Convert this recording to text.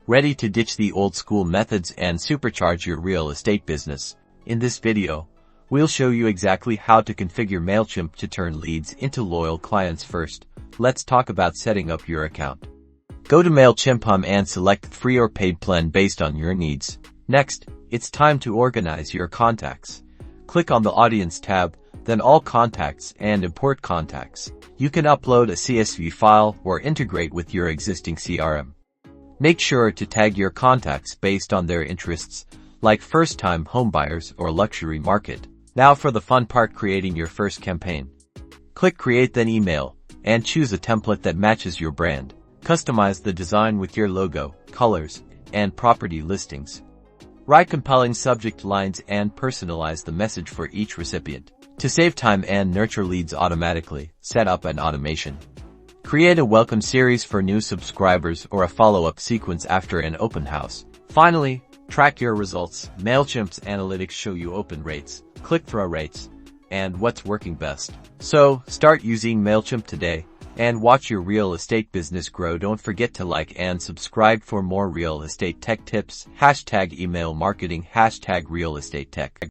Ready to ditch the old school methods and supercharge your real estate business? In this video, we'll show you exactly how to configure Mailchimp to turn leads into loyal clients. First, let's talk about setting up your account. Go to Mailchimp and select free or paid plan based on your needs. Next, it's time to organize your contacts. Click on the Audience tab, then All Contacts and Import Contacts. You can upload a CSV file or integrate with your existing CRM. Make sure to tag your contacts based on their interests, like first-time homebuyers or luxury market. Now for the fun part, creating your first campaign. Click Create, then Email, and choose a template that matches your brand. Customize the design with your logo, colors, and property listings. Write compelling subject lines and personalize the message for each recipient. To save time and nurture leads automatically, set up an automation. Create a welcome series for new subscribers or a follow-up sequence after an open house. Finally, track your results. Mailchimp's analytics show you open rates, click-through rates, and what's working best. So, start using Mailchimp today and watch your real estate business grow. Don't forget to like and subscribe for more real estate tech tips. #email marketing, #real estate tech.